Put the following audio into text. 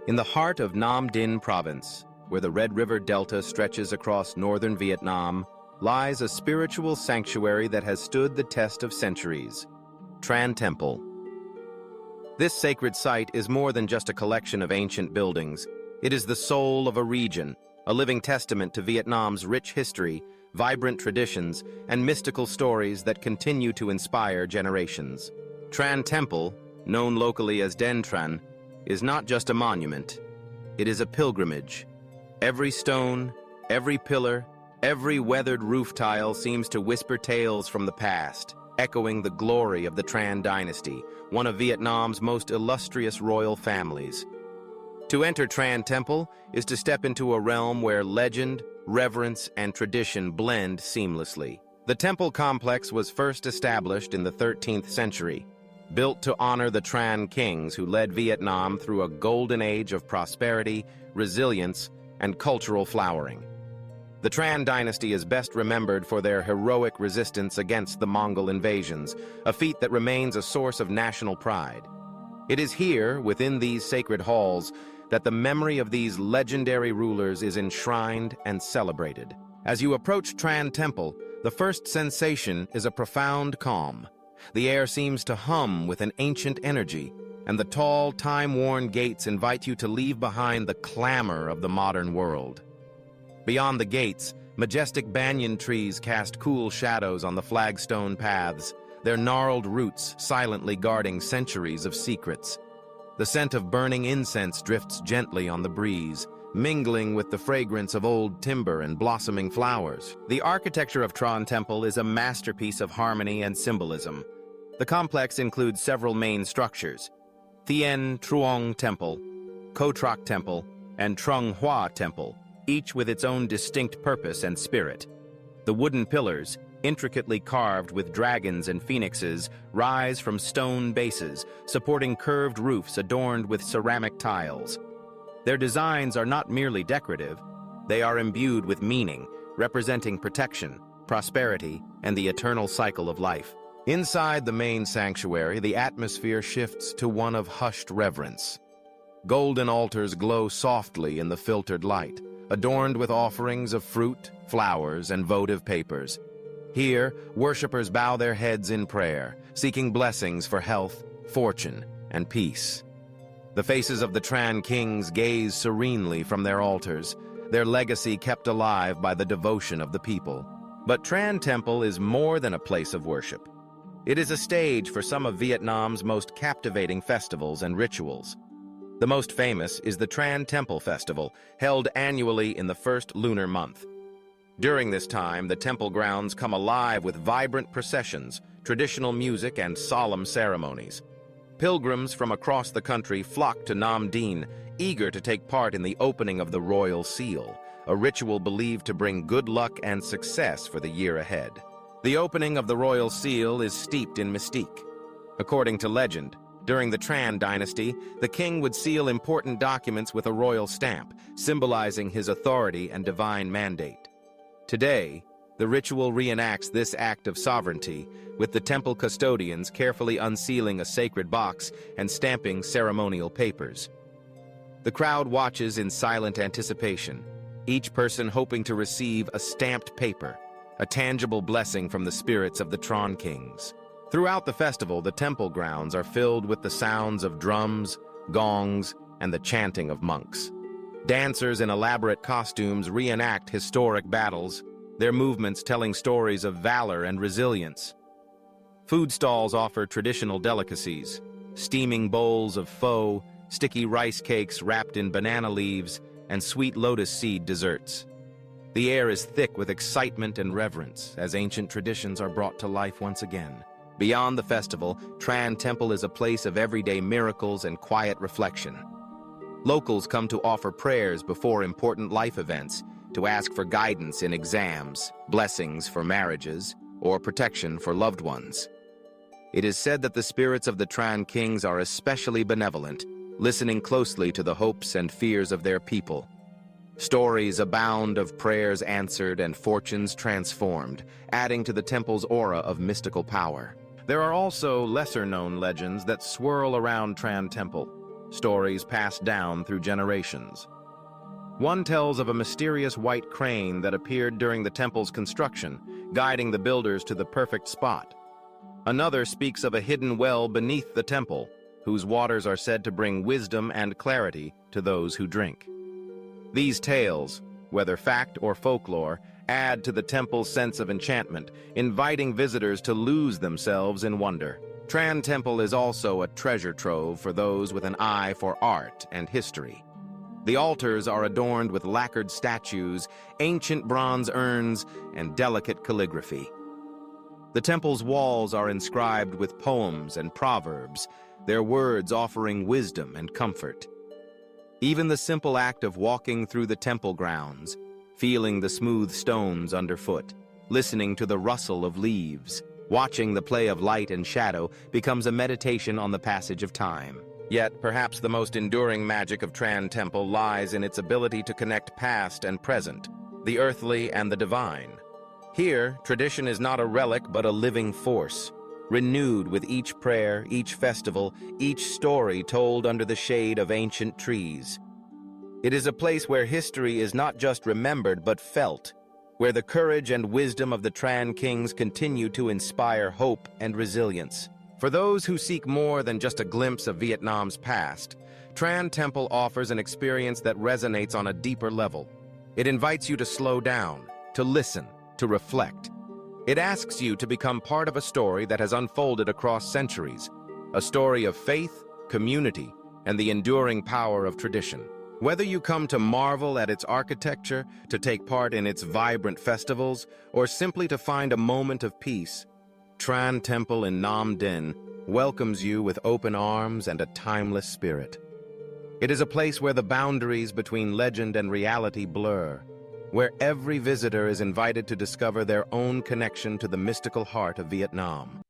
In the heart of Nam Dinh province, where the Red River Delta stretches across northern Vietnam, lies a spiritual sanctuary that has stood the test of centuries, Tran Temple. This sacred site is more than just a collection of ancient buildings. It is the soul of a region, a living testament to Vietnam's rich history, vibrant traditions, and mystical stories that continue to inspire generations. Tran Temple, known locally as Den Tran, is not just a monument. It is a pilgrimage. Every stone, every pillar, every weathered roof tile seems to whisper tales from the past, echoing the glory of the Tran Dynasty, one of Vietnam's most illustrious royal families. To enter Tran Temple is to step into a realm where legend, reverence, and tradition blend seamlessly. The temple complex was first established in the 13th century, built to honor the Tran kings who led Vietnam through a golden age of prosperity, resilience, and cultural flowering. The Tran Dynasty is best remembered for their heroic resistance against the Mongol invasions, a feat that remains a source of national pride. It is here, within these sacred halls, that the memory of these legendary rulers is enshrined and celebrated. As you approach Tran Temple, the first sensation is a profound calm. The air seems to hum with an ancient energy, and the tall, time-worn gates invite you to leave behind the clamor of the modern world. Beyond the gates, majestic banyan trees cast cool shadows on the flagstone paths, their gnarled roots silently guarding centuries of secrets. The scent of burning incense drifts gently on the breeze, mingling with the fragrance of old timber and blossoming flowers. The architecture of Tran Temple is a masterpiece of harmony and symbolism. The complex includes several main structures: Tien Truong Temple, Co Troc Temple, and Trung Hoa Temple, each with its own distinct purpose and spirit. The wooden pillars, intricately carved with dragons and phoenixes, rise from stone bases, supporting curved roofs adorned with ceramic tiles. Their designs are not merely decorative, they are imbued with meaning, representing protection, prosperity, and the eternal cycle of life. Inside the main sanctuary, the atmosphere shifts to one of hushed reverence. Golden altars glow softly in the filtered light, adorned with offerings of fruit, flowers, and votive papers. Here, worshippers bow their heads in prayer, seeking blessings for health, fortune, and peace. The faces of the Tran kings gaze serenely from their altars, their legacy kept alive by the devotion of the people. But Tran Temple is more than a place of worship. It is a stage for some of Vietnam's most captivating festivals and rituals. The most famous is the Tran Temple Festival, held annually in the first lunar month. During this time, the temple grounds come alive with vibrant processions, traditional music, and solemn ceremonies. Pilgrims from across the country flock to Nam Dinh, eager to take part in the opening of the royal seal, a ritual believed to bring good luck and success for the year ahead. The opening of the royal seal is steeped in mystique. According to legend, during the Tran Dynasty, the king would seal important documents with a royal stamp, symbolizing his authority and divine mandate. Today, the ritual reenacts this act of sovereignty, with the temple custodians carefully unsealing a sacred box and stamping ceremonial papers. The crowd watches in silent anticipation, each person hoping to receive a stamped paper, a tangible blessing from the spirits of the Tran kings. Throughout the festival, the temple grounds are filled with the sounds of drums, gongs, and the chanting of monks. Dancers in elaborate costumes reenact historic battles, their movements telling stories of valor and resilience. Food stalls offer traditional delicacies: steaming bowls of pho, sticky rice cakes wrapped in banana leaves, and sweet lotus seed desserts. The air is thick with excitement and reverence as ancient traditions are brought to life once again. Beyond the festival, Tran Temple is a place of everyday miracles and quiet reflection. Locals come to offer prayers before important life events, to ask for guidance in exams, blessings for marriages, or protection for loved ones. It is said that the spirits of the Tran kings are especially benevolent, listening closely to the hopes and fears of their people. Stories abound of prayers answered and fortunes transformed, adding to the temple's aura of mystical power. There are also lesser-known legends that swirl around Tran Temple. stories passed down through generations. One tells of a mysterious white crane that appeared during the temple's construction, guiding the builders to the perfect spot. Another speaks of a hidden well beneath the temple, whose waters are said to bring wisdom and clarity to those who drink. These tales, whether fact or folklore, add to the temple's sense of enchantment, inviting visitors to lose themselves in wonder. Tran Temple is also a treasure trove for those with an eye for art and history. The altars are adorned with lacquered statues, ancient bronze urns, and delicate calligraphy. The temple's walls are inscribed with poems and proverbs, their words offering wisdom and comfort. Even the simple act of walking through the temple grounds, feeling the smooth stones underfoot, listening to the rustle of leaves, watching the play of light and shadow becomes a meditation on the passage of time. Yet, perhaps the most enduring magic of Tran Temple lies in its ability to connect past and present, the earthly and the divine. Here, tradition is not a relic but a living force, renewed with each prayer, each festival, each story told under the shade of ancient trees. It is a place where history is not just remembered but felt, where the courage and wisdom of the Tran kings continue to inspire hope and resilience. For those who seek more than just a glimpse of Vietnam's past, Tran Temple offers an experience that resonates on a deeper level. It invites you to slow down, to listen, to reflect. It asks you to become part of a story that has unfolded across centuries, a story of faith, community, and the enduring power of tradition. Whether you come to marvel at its architecture, to take part in its vibrant festivals, or simply to find a moment of peace, Tran Temple in Nam Dinh welcomes you with open arms and a timeless spirit. It is a place where the boundaries between legend and reality blur, where every visitor is invited to discover their own connection to the mystical heart of Vietnam.